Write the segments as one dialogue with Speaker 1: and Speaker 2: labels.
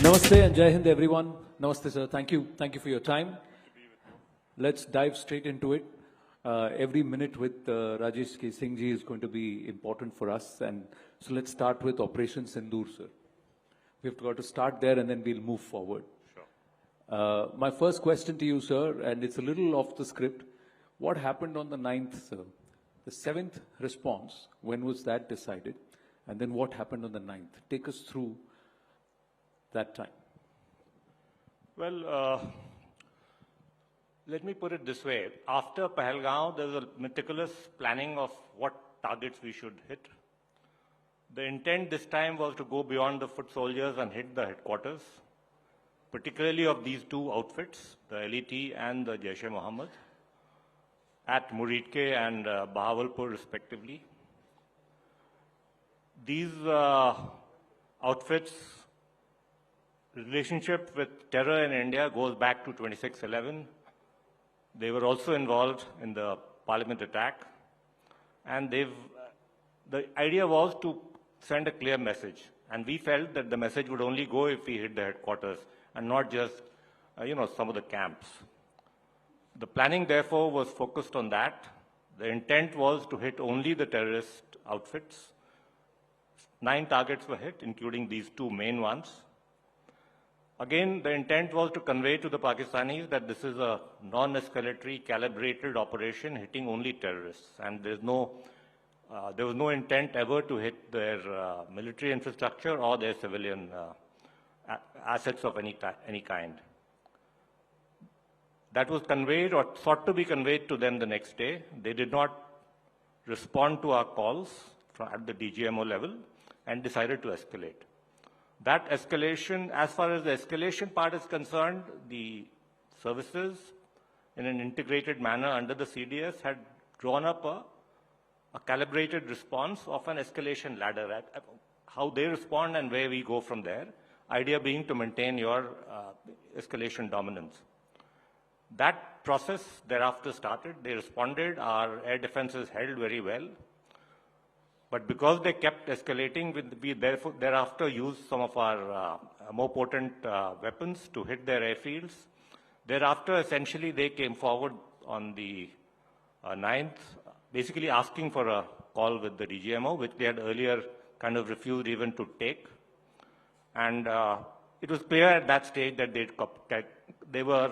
Speaker 1: Namaste and Jai Hind, everyone. Namaste, sir. Thank you for your time. Let's dive straight into it. Every minute with Rajesh K. Singh ji is going to be important for us. And so let's start with Operation Sindoor, sir. We've got to start there and then we'll move forward. Sure. My first question to you, sir, and it's a little off the script. What happened on the 9th, sir? The 7th response, when was that decided? And then what happened on the 9th? Take us through that time.
Speaker 2: Well, let me put it this way. After Pahalgaon, there was a meticulous planning of what targets we should hit. The intent this time was to go beyond the foot soldiers and hit the headquarters, particularly of these two outfits, the LET and the Jaish-e-Mohammed, at Muridke and Bahawalpur respectively. These outfits' relationship with terror in India goes back to 2611. They were also involved in the Parliament attack. And the idea was to send a clear message. And we felt that the message would only go if we hit the headquarters and not just, some of the camps. The planning, therefore, was focused on that. The intent was to hit only the terrorist outfits. 9 targets were hit, including these 2 main ones. Again, the intent was to convey to the Pakistanis that this is a non-escalatory, calibrated operation hitting only terrorists. And there was no intent ever to hit their military infrastructure or their civilian assets of any kind. That was conveyed or sought to be conveyed to them the next day. They did not respond to our calls at the DGMO level and decided to escalate. That escalation, as far as the escalation part is concerned, the services in an integrated manner under the CDS had drawn up a calibrated response of an escalation ladder, how they respond and where we go from there, idea being to maintain your escalation dominance. That process thereafter started. They responded. Our air defenses held very well. But because they kept escalating, we therefore thereafter used some of our more potent weapons to hit their airfields. Thereafter, essentially, they came forward on the 9th, basically asking for a call with the DGMO, which they had earlier kind of refused even to take. And it was clear at that stage that they were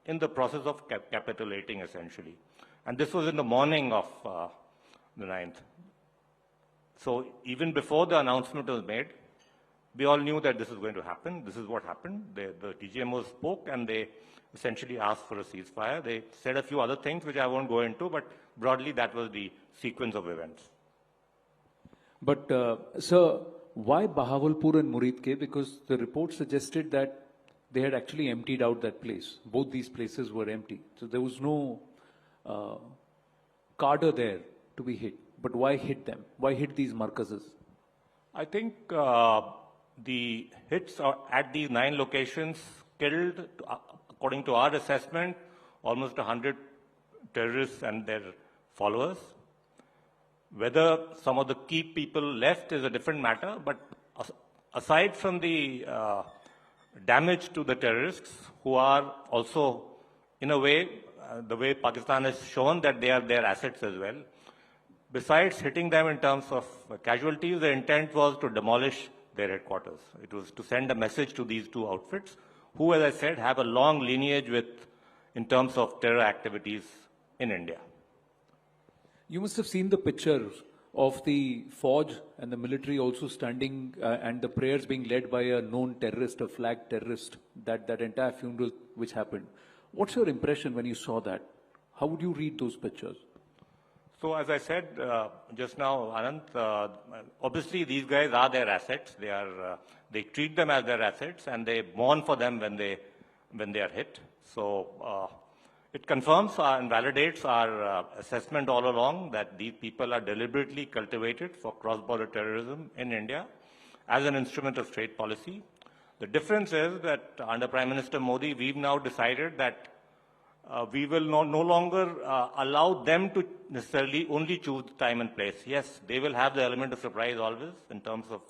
Speaker 2: in the process of capitulating, essentially. And this was in the morning of the 9th. So even before the announcement was made, we all knew that this is going to happen. This is what happened. The DGMO spoke and they essentially asked for a ceasefire. They said a few other things which I won't go into, but broadly that was the sequence of events.
Speaker 1: But, sir, why Bahawalpur and Muridke? Because the report suggested that they had actually emptied out that place. Both these places were empty. So there was no cadre there to be hit. But why hit them? Why hit these markazes?
Speaker 2: I think the hits at these 9 locations killed, according to our assessment, almost 100 terrorists and their followers. Whether some of the key people left is a different matter, but aside from the damage to the terrorists, who are also, in a way, the way Pakistan has shown that they are their assets as well, besides hitting them in terms of casualties, the intent was to demolish their headquarters. It was to send a message to these 2 outfits, who, as I said, have a long lineage in terms of terror activities in India.
Speaker 1: You must have seen the picture of the Fauj and the military also standing and the prayers being led by a known terrorist, a flag terrorist, that entire funeral which happened. What's your impression when you saw that? How would you read those pictures?
Speaker 2: So as I said just now, Anant, obviously these guys are their assets. They treat them as their assets and they mourn for them when they are hit. So it confirms and validates our assessment all along that these people are deliberately cultivated for cross-border terrorism in India as an instrument of trade policy. The difference is that under Prime Minister Modi, we've now decided that we will no longer allow them to necessarily only choose time and place. Yes, they will have the element of surprise always in terms of,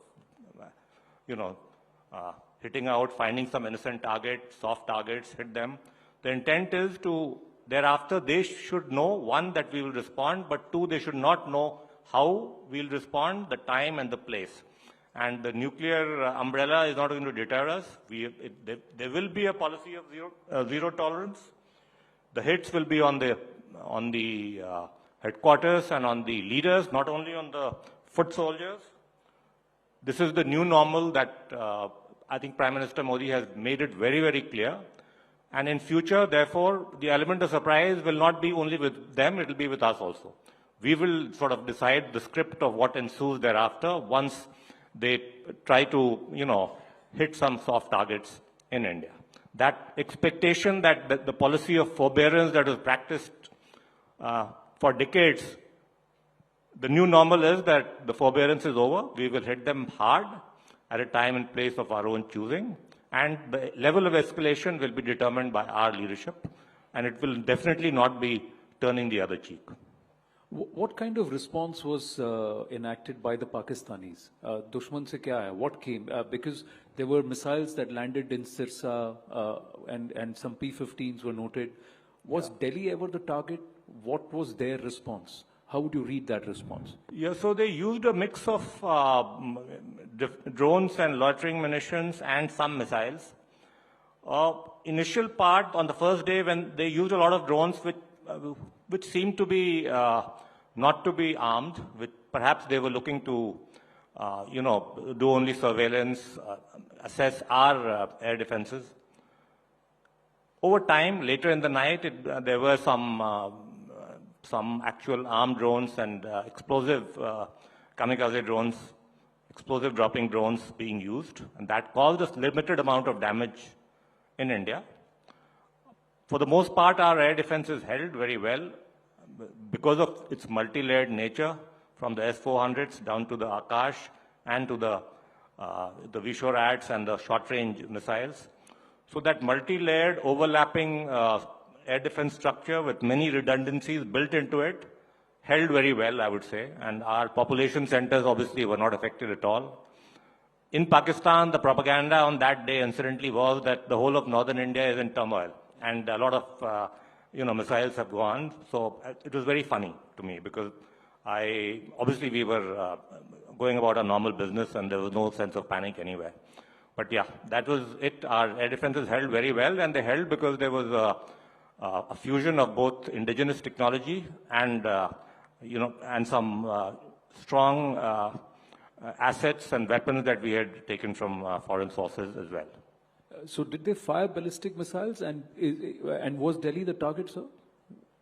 Speaker 2: hitting out, finding some innocent targets, soft targets, hit them. The intent is to, thereafter, they should know, one, that we will respond, but two, they should not know how we'll respond, the time and the place. And the nuclear umbrella is not going to deter us. There will be a policy of zero tolerance. The hits will be on the headquarters and on the leaders, not only on the foot soldiers. This is the new normal that I think Prime Minister Modi has made it very, very clear. And in future, therefore, the element of surprise will not be only with them, it will be with us also. We will sort of decide the script of what ensues thereafter once they try to, hit some soft targets in India. That expectation that the policy of forbearance that was practiced for decades, the new normal is that the forbearance is over. We will hit them hard at a time and place of our own choosing. And the level of escalation will be determined by our leadership. And it will definitely not be turning the other cheek.
Speaker 1: What kind of response was enacted by the Pakistanis? Dushman se kya hai? What came? Because there were missiles that landed in Sirsa and some P-15s were noted. Was Delhi ever the target? What was their response? How would you read that response?
Speaker 2: Yeah, so they used a mix of drones and loitering munitions and some missiles. Initial part on the first day when they used a lot of drones which seemed to be not to be armed, which perhaps they were looking to, do only surveillance, assess our air defenses. Over time, later in the night, there were some actual armed drones and explosive kamikaze drones, explosive dropping drones being used, and that caused a limited amount of damage in India. For the most part, our air defenses held very well because of its multi-layered nature, from the S-400s down to the Akash and to the Vishorads and the short-range missiles. So that multi-layered, overlapping air defense structure with many redundancies built into it held very well, I would say, and our population centers obviously were not affected at all. In Pakistan, the propaganda on that day, incidentally, was that the whole of northern India is in turmoil, and a lot of missiles have gone. So it was very funny to me because obviously we were going about our normal business and there was no sense of panic anywhere. But yeah, that was it. Our air defenses held very well, and they held because there was a fusion of both indigenous technology and and some strong assets and weapons that we had taken from foreign sources as well.
Speaker 1: So did they fire ballistic missiles, and was Delhi the target, sir?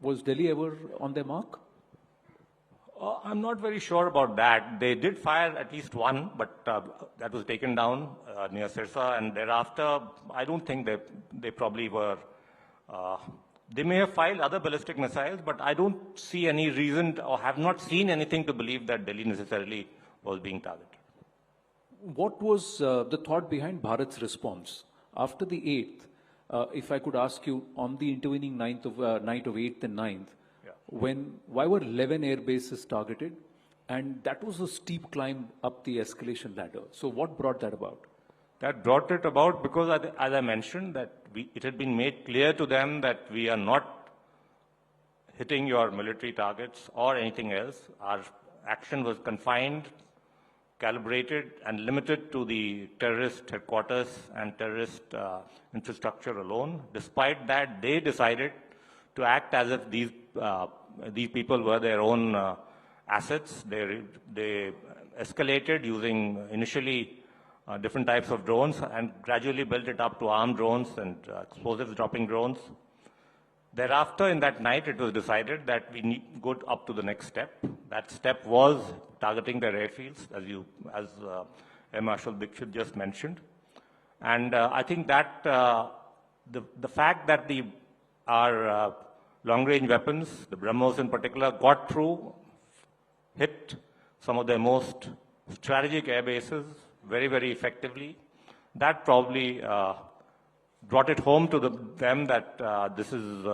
Speaker 1: Was Delhi ever on their mark?
Speaker 2: I'm not very sure about that. They did fire at least one, but that was taken down near Sirsa, and thereafter, I don't think they probably were. They may have fired other ballistic missiles, but I don't see any reason or have not seen anything to believe that Delhi necessarily was being targeted.
Speaker 1: What was the thought behind Bharat's response? After the 8th, if I could ask you, on the intervening night of 8th and 9th, why were 11 air bases targeted? And that was a steep climb up the escalation ladder. So what brought that about?
Speaker 2: That brought it about because, as I mentioned, that it had been made clear to them that we are not hitting your military targets or anything else. Our action was confined, calibrated, and limited to the terrorist headquarters and terrorist infrastructure alone. Despite that, they decided to act as if these people were their own assets. They escalated using initially different types of drones and gradually built it up to armed drones and explosives dropping drones. Thereafter, in that night, it was decided that we need to go up to the next step. That step was targeting their airfields, as Air Marshal Dixit just mentioned. And I think that the fact that our long-range weapons, the BrahMos in particular, got through, hit some of their most strategic air bases very, very effectively, that probably brought it home to them that this is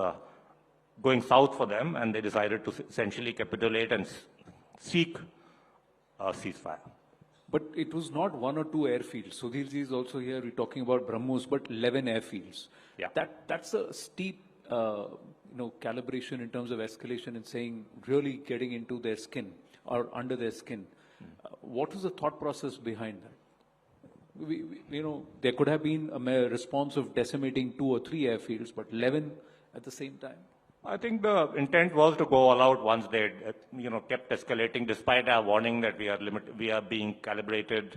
Speaker 2: going south for them, and they decided to essentially capitulate and seek a ceasefire.
Speaker 1: But it was not 1 or 2 airfields. Sudhirji is also here. We're talking about BrahMos, but 11 airfields.
Speaker 2: Yeah.
Speaker 1: That's a steep, calibration in terms of escalation and saying really getting into their skin or under their skin. What was the thought process behind that? There could have been a response of decimating 2 or 3 airfields, but 11 at the same time.
Speaker 2: I think the intent was to go all out once they, kept escalating, despite our warning that we are being calibrated,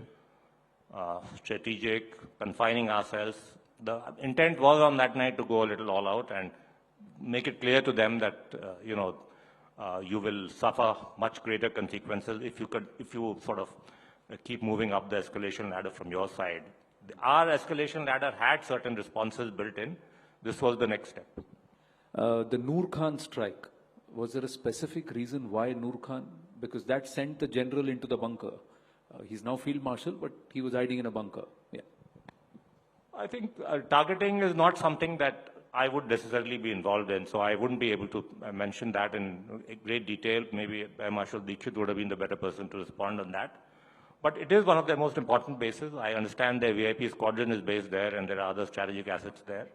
Speaker 2: strategic, confining ourselves. The intent was on that night to go a little all out and make it clear to them that, you will suffer much greater consequences if you sort of keep moving up the escalation ladder from your side. Our escalation ladder had certain responses built in. This was the next step.
Speaker 1: The Noor Khan strike, was there a specific reason why Noor Khan? Because that sent the general into the bunker. He's now field marshal, but he was hiding in a bunker. Yeah. I
Speaker 2: think targeting is not something that I would necessarily be involved in, so I wouldn't be able to mention that in great detail. Maybe Air Marshal Dikshit would have been the better person to respond on that. But it is one of their most important bases. I understand their VIP squadron is based there and there are other strategic assets there.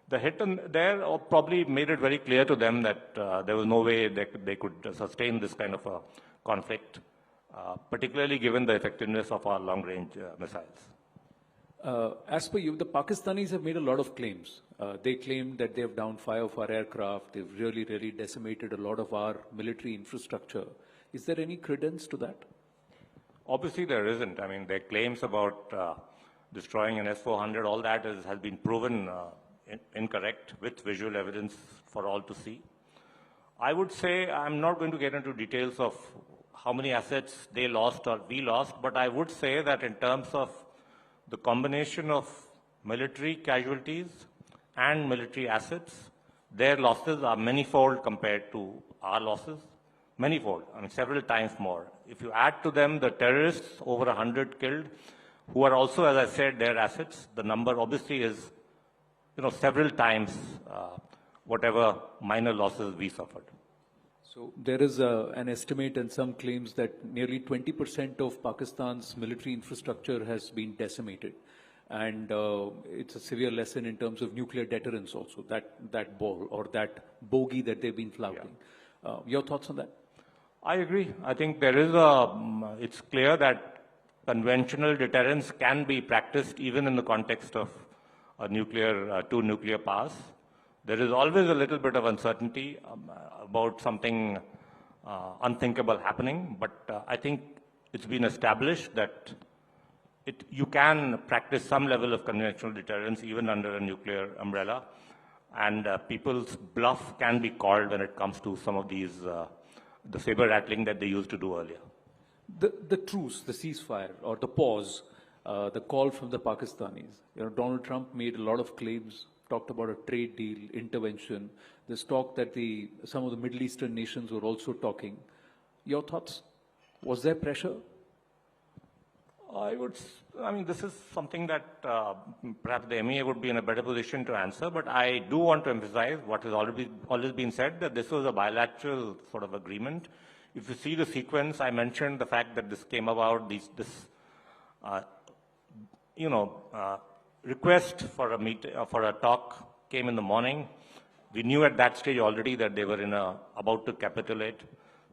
Speaker 2: The hit there probably made it very clear to them that there was no way they could sustain this kind of a conflict, particularly given the effectiveness of our long-range missiles.
Speaker 1: As per you, the Pakistanis have made a lot of claims. They claimed that they have downed 5 of our aircraft. They've really, really decimated a lot of our military infrastructure. Is there any credence to that?
Speaker 2: Obviously, there isn't. I mean, their claims about destroying an S-400, all that has been proven incorrect with visual evidence for all to see. I would say I'm not going to get into details of how many assets they lost or we lost, but I would say that in terms of the combination of military casualties and military assets, their losses are manifold compared to our losses. Manifold, I mean several times more. If you add to them the terrorists, over 100 killed, who are also, as I said, their assets, the number obviously is, several times whatever minor losses we suffered.
Speaker 1: So there is an estimate and some claims that nearly 20% of Pakistan's military infrastructure has been decimated. And it's a severe lesson in terms of nuclear deterrence also, that ball or that bogey that they've been flouting. Yeah. Your thoughts on that?
Speaker 2: I agree. I think there is it's clear that conventional deterrence can be practiced even in the context of two nuclear powers. There is always a little bit of uncertainty about something unthinkable happening, but I think it's been established that you can practice some level of conventional deterrence even under a nuclear umbrella, and people's bluff can be called when it comes to some of these the saber rattling that they used to do earlier.
Speaker 1: The truce, the ceasefire, or the pause, the call from the Pakistanis. Donald Trump made a lot of claims, talked about a trade deal, intervention. There's talk that some of the Middle Eastern nations were also talking. Your thoughts? Was there pressure?
Speaker 2: This is something that perhaps the MEA would be in a better position to answer, but I do want to emphasize what has always been said, that this was a bilateral sort of agreement. If you see the sequence, I mentioned the fact that this came about, request for a talk came in the morning. We knew at that stage already that they were about to capitulate.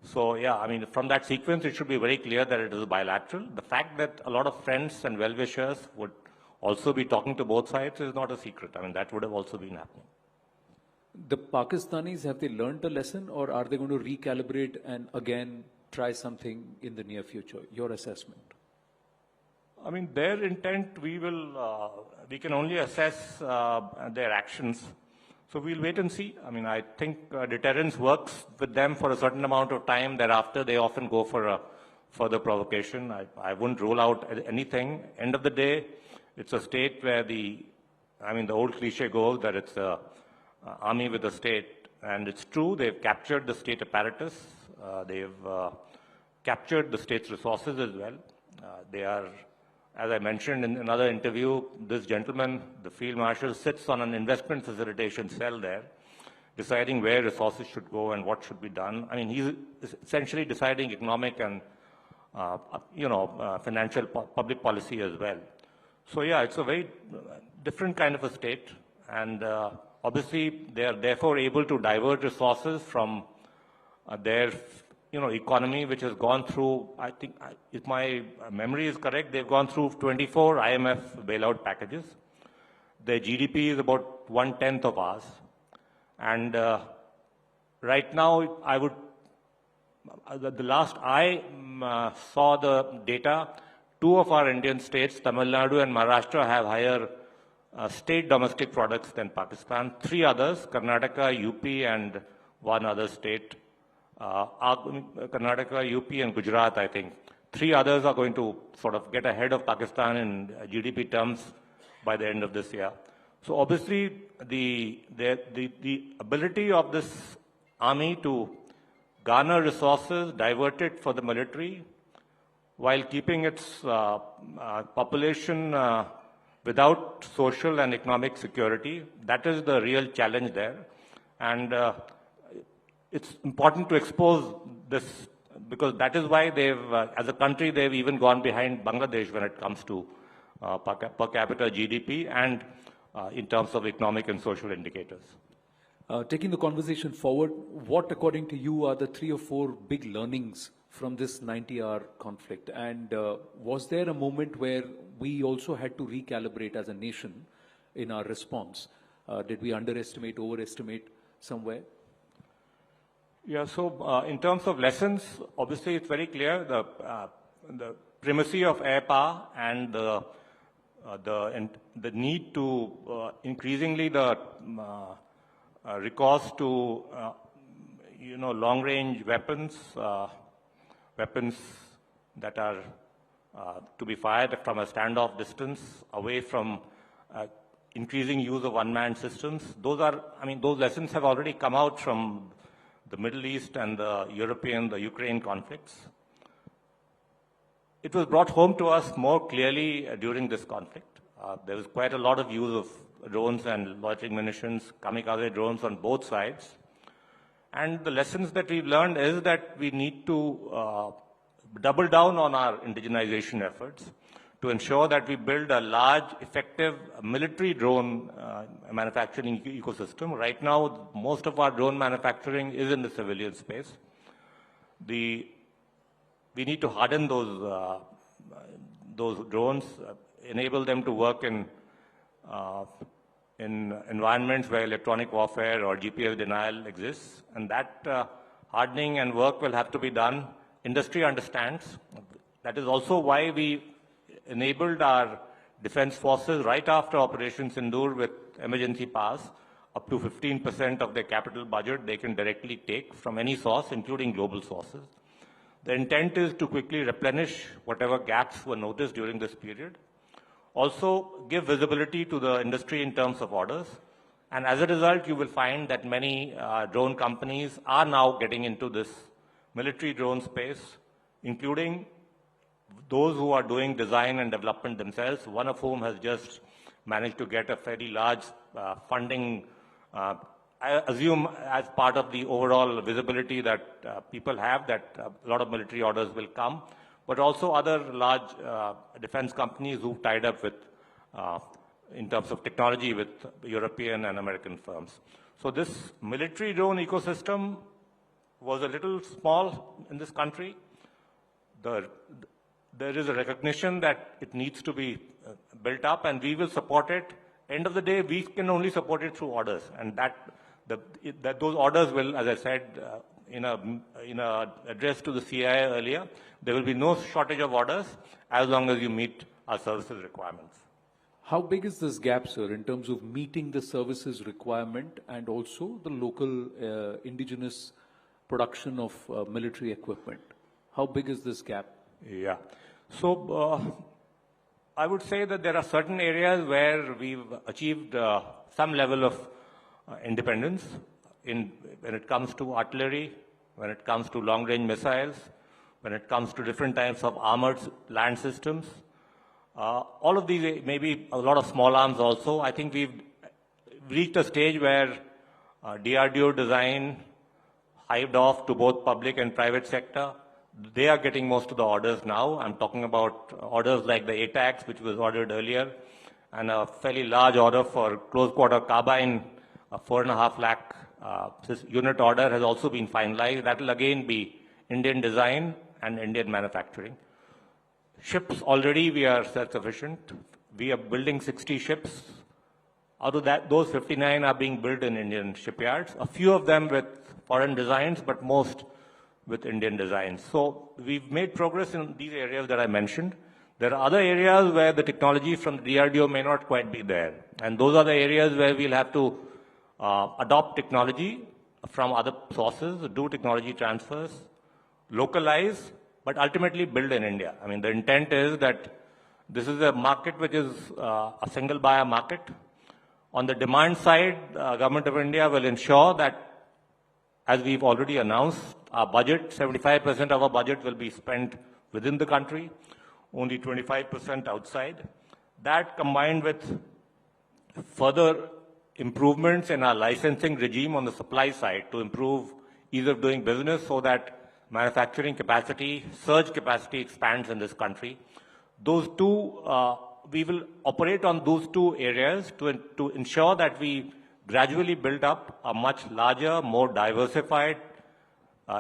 Speaker 2: So, yeah, from that sequence, it should be very clear that it is bilateral. The fact that a lot of friends and well-wishers would also be talking to both sides is not a secret. That would have also been happening.
Speaker 1: The Pakistanis, have they learned the lesson, or are they going to recalibrate and again try something in the near future? Your assessment?
Speaker 2: Their intent, we can only assess their actions. So we'll wait and see. I think deterrence works with them for a certain amount of time. Thereafter, they often go for a further provocation. I wouldn't rule out anything. End of the day, it's a state where the old cliche goes that it's an army with a state. And it's true, they've captured the state apparatus. They've captured the state's resources as well. They are, as I mentioned in another interview, this gentleman, the field marshal, sits on an investment facilitation cell there, deciding where resources should go and what should be done. He's essentially deciding economic and financial public policy as well. So yeah, it's a very different kind of a state, and obviously they are therefore able to divert resources from their economy, which has gone through, I think, if my memory is correct, they've gone through 24 IMF bailout packages. Their GDP is about 1/10 of ours. And right now, the last I saw the data, 2 of our Indian states, Tamil Nadu and Maharashtra, have higher state domestic products than Pakistan. 3 others, Karnataka, UP, and 1 other state, Karnataka, UP, and Gujarat, I think. 3 others are going to sort of get ahead of Pakistan in GDP terms by the end of this year. So obviously, the ability of this army to garner resources, divert it for the military, while keeping its population without social and economic security, that is the real challenge there. And it's important to expose this, because that is why they've, as a country, they've even gone behind Bangladesh when it comes to per capita GDP and in terms of economic and social indicators.
Speaker 1: Taking the conversation forward, what, according to you, are the 3 or 4 big learnings from this 90-hour conflict? And was there a moment where we also had to recalibrate as a nation in our response? Did we underestimate, overestimate somewhere?
Speaker 2: Yeah, so in terms of lessons, obviously it's very clear the primacy of air power and the need to increasingly the recourse to long-range weapons, weapons that are to be fired from a standoff distance, away from increasing use of unmanned systems. Those lessons have already come out from the Middle East and the Ukraine conflicts. It was brought home to us more clearly during this conflict. There was quite a lot of use of drones and loitering munitions, kamikaze drones on both sides. And the lessons that we've learned is that we need to double down on our indigenization efforts to ensure that we build a large, effective military drone manufacturing ecosystem. Right now, most of our drone manufacturing is in the civilian space. We need to harden those drones, enable them to work in environments where electronic warfare or GPS denial exists, and that hardening and work will have to be done. Industry understands. That is also why we enabled our defense forces right after Operation Sindoor with emergency powers. Up to 15% of their capital budget they can directly take from any source, including global sources. The intent is to quickly replenish whatever gaps were noticed during this period. Also, give visibility to the industry in terms of orders. And as a result, you will find that many drone companies are now getting into this military drone space, including those who are doing design and development themselves, one of whom has just managed to get a fairly large funding, I assume as part of the overall visibility that people have, that a lot of military orders will come, but also other large defense companies who've tied up with, in terms of technology, with European and American firms. So this military drone ecosystem was a little small in this country. There is a recognition that it needs to be built up, and we will support it. End of the day, we can only support it through orders, and that those orders will, as I said, in a address to the CIA earlier, there will be no shortage of orders as long as you meet our services requirements.
Speaker 1: How big is this gap, sir, in terms of meeting the services requirement and also the local indigenous production of military equipment? How big is this gap?
Speaker 2: Yeah. So I would say that there are certain areas where we've achieved some level of independence when it comes to artillery, when it comes to long-range missiles, when it comes to different types of armored land systems. All of these, maybe a lot of small arms also. I think we've reached a stage where DRDO design hived off to both public and private sector. They are getting most of the orders now. I'm talking about orders like the ATACS, which was ordered earlier, and a fairly large order for close quarter carbine, a 4.5 lakh this unit order has also been finalized. That will again be Indian design and Indian manufacturing. Ships, already we are self-sufficient. We are building 60 ships. Out of that, those 59 are being built in Indian shipyards. A few of them with foreign designs, but most with Indian designs. So we've made progress in these areas that I mentioned. There are other areas where the technology from the DRDO may not quite be there. And those are the areas where we'll have to adopt technology from other sources, do technology transfers, localize, but ultimately build in India. I mean, the intent is that this is a market which is a single buyer market. On the demand side, Government of India will ensure that, as we've already announced, our budget, 75% of our budget will be spent within the country, only 25% outside. That, combined with further improvements in our licensing regime on the supply side to improve ease of doing business so that manufacturing capacity, surge capacity expands in this country. Those two, we will operate on those two areas to ensure that we gradually build up a much larger, more diversified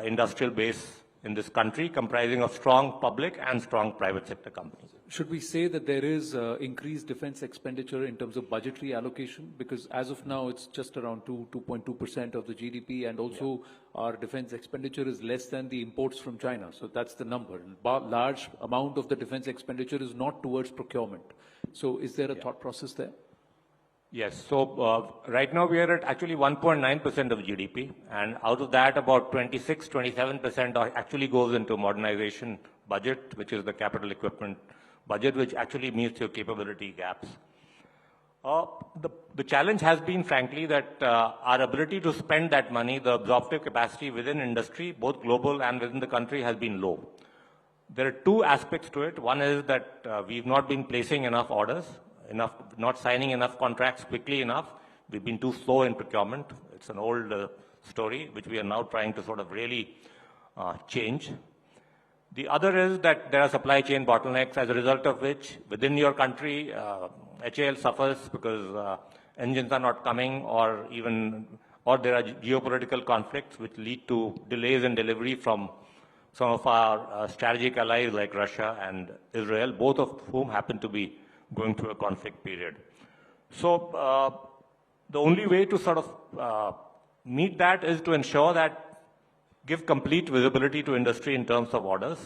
Speaker 2: industrial base in this country, comprising of strong public and strong private sector companies.
Speaker 1: Should we say that there is increased defense expenditure in terms of budgetary allocation? Because as of now, it's just around 2.2% of the GDP, and also our defense expenditure is less than the imports from China. So that's the number. Large amount of the defense expenditure is not towards procurement. So is there a thought process there?
Speaker 2: Yes. So right now we are at actually 1.9% of GDP, and out of that about 27% actually goes into modernization budget, which is the capital equipment budget, which actually meets your capability gaps. The challenge has been, frankly, that our ability to spend that money, the absorptive capacity within industry, both global and within the country, has been low. There are two aspects to it. One is that we've not been placing enough orders, not signing enough contracts quickly enough. We've been too slow in procurement. It's an old story, which we are now trying to sort of really change. The other is that there are supply chain bottlenecks, as a result of which, within your country, HAL suffers because engines are not coming, or there are geopolitical conflicts which lead to delays in delivery from some of our strategic allies like Russia and Israel, both of whom happen to be going through a conflict period. So the only way to sort of meet that is to ensure that give complete visibility to industry in terms of orders,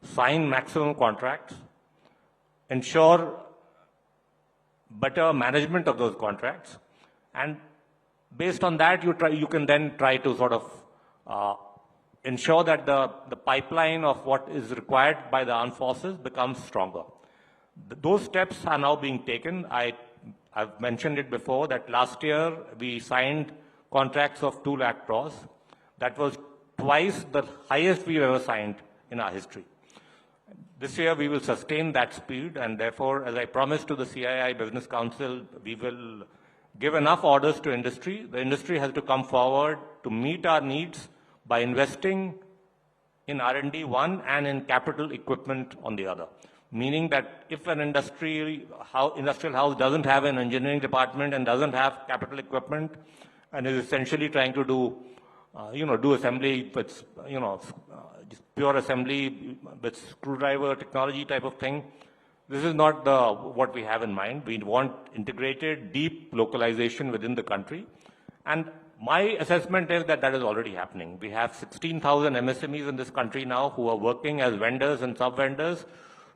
Speaker 2: sign maximum contracts, ensure better management of those contracts, and based on that you can then try to sort of ensure that the pipeline of what is required by the armed forces becomes stronger. Those steps are now being taken. I've mentioned it before that last year we signed contracts of 2 lakh crores. That was twice the highest we've ever signed in our history. This year we will sustain that speed, and therefore, as I promised to the CII Business Council, we will give enough orders to industry. The industry has to come forward to meet our needs by investing in R&D one and in capital equipment on the other. Meaning that if an industrial house doesn't have an engineering department and doesn't have capital equipment and is essentially trying to do assembly with, just pure assembly with screwdriver technology type of thing, this is not what we have in mind. We want integrated, deep localization within the country. And my assessment is that is already happening. We have 16,000 MSMEs in this country now who are working as vendors and sub-vendors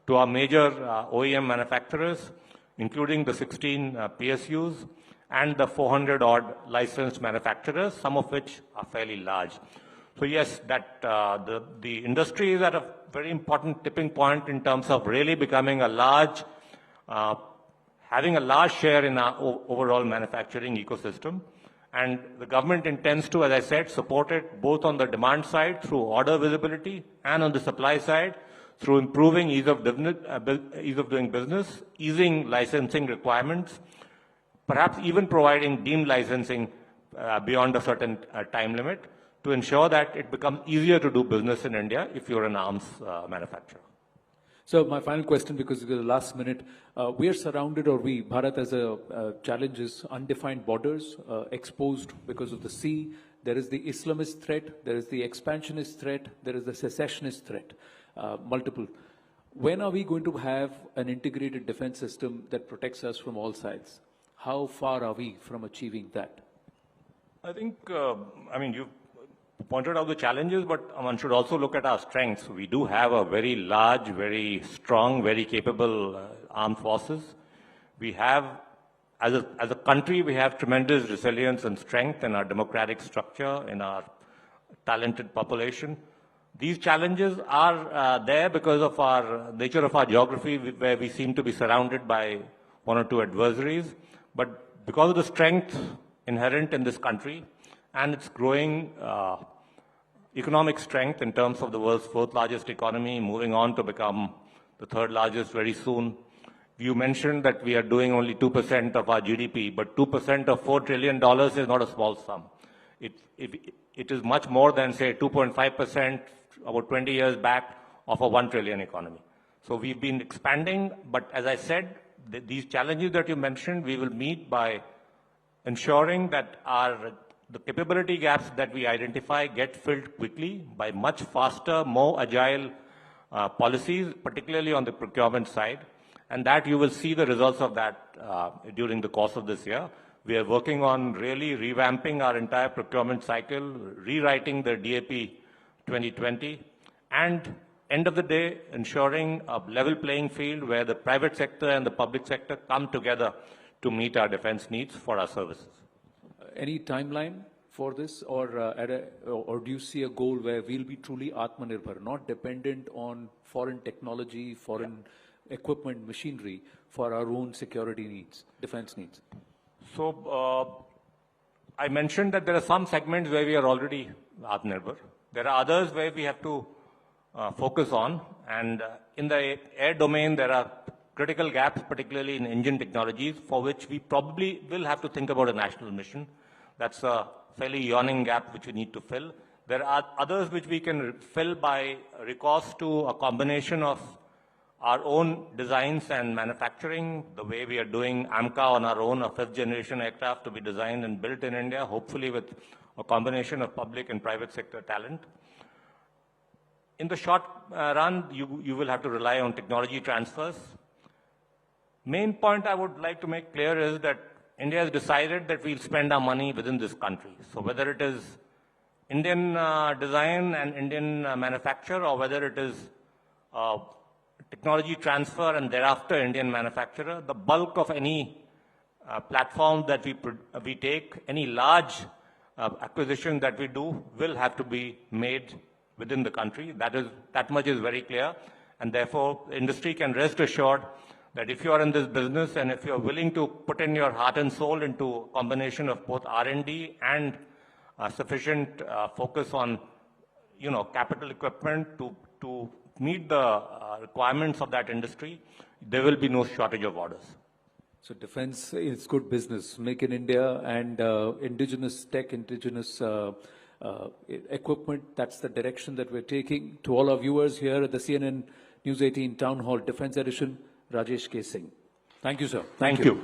Speaker 2: to our major OEM manufacturers, including the 16 PSUs and the 400-odd licensed manufacturers, some of which are fairly large. So yes, that the industry is at a very important tipping point in terms of really becoming having a large share in our overall manufacturing ecosystem. And the government intends to, as I said, support it both on the demand side through order visibility and on the supply side through improving ease of doing business, easing licensing requirements, perhaps even providing deemed licensing beyond a certain time limit, to ensure that it becomes easier to do business in India if you're an arms manufacturer.
Speaker 1: So my final question, because it's the last minute, we are surrounded, or Bharat as a challenge is undefined borders, exposed because of the sea. There is the Islamist threat, there is the expansionist threat, there is the secessionist threat, multiple. When are we going to have an integrated defense system that protects us from all sides? How far are we from achieving that?
Speaker 2: I think, you've pointed out the challenges, but one should also look at our strengths. We do have a very large, very strong, very capable armed forces. We have, as a country, we have tremendous resilience and strength in our democratic structure, in our talented population. These challenges are there because of our nature of our geography, where we seem to be surrounded by one or two adversaries. But because of the strength inherent in this country and its growing economic strength in terms of the world's fourth largest economy, moving on to become the third largest very soon. You mentioned that we are doing only 2% of our GDP, but 2% of $4 trillion is not a small sum. It is much more than, say, 2.5% about 20 years back of a 1 trillion economy. So we've been expanding, but as I said, these challenges that you mentioned, we will meet by ensuring that the capability gaps that we identify get filled quickly by much faster, more agile policies, particularly on the procurement side. And that you will see the results of that during the course of this year. We are working on really revamping our entire procurement cycle, rewriting the DAP 2020, and end of the day, ensuring a level playing field where the private sector and the public sector come together to meet our defense needs for our services.
Speaker 1: Any timeline for this, or do you see a goal where we'll be truly Atmanirbhar, not dependent on foreign technology, foreign equipment, machinery, for our own security needs, defense needs?
Speaker 2: So, I mentioned that there are some segments where we are already Atmanirbhar. There are others where we have to focus on, and in the air domain, there are critical gaps, particularly in engine technologies, for which we probably will have to think about a national mission. That's a fairly yawning gap which we need to fill. There are others which we can fill by recourse to a combination of our own designs and manufacturing, the way we are doing AMCA on our own, a fifth-generation aircraft to be designed and built in India, hopefully with a combination of public and private sector talent. In the short run, you will have to rely on technology transfers. Main point I would like to make clear is that India has decided that we'll spend our money within this country. So whether it is Indian design and Indian manufacture, or whether it is technology transfer and thereafter Indian manufacturer, the bulk of any platform that we take, any large acquisition that we do, will have to be made within the country. That much is very clear, and therefore industry can rest assured that if you are in this business and if you are willing to put in your heart and soul into a combination of both R&D and sufficient focus on, capital equipment to meet the requirements of that industry, there will be no shortage of orders.
Speaker 1: So defense is good business. Make in India and indigenous tech, indigenous equipment, that's the direction that we're taking. To all our viewers here at the CNN News 18 Town Hall Defense Edition, Rajesh K. Singh. Thank you, sir.
Speaker 2: Thank you.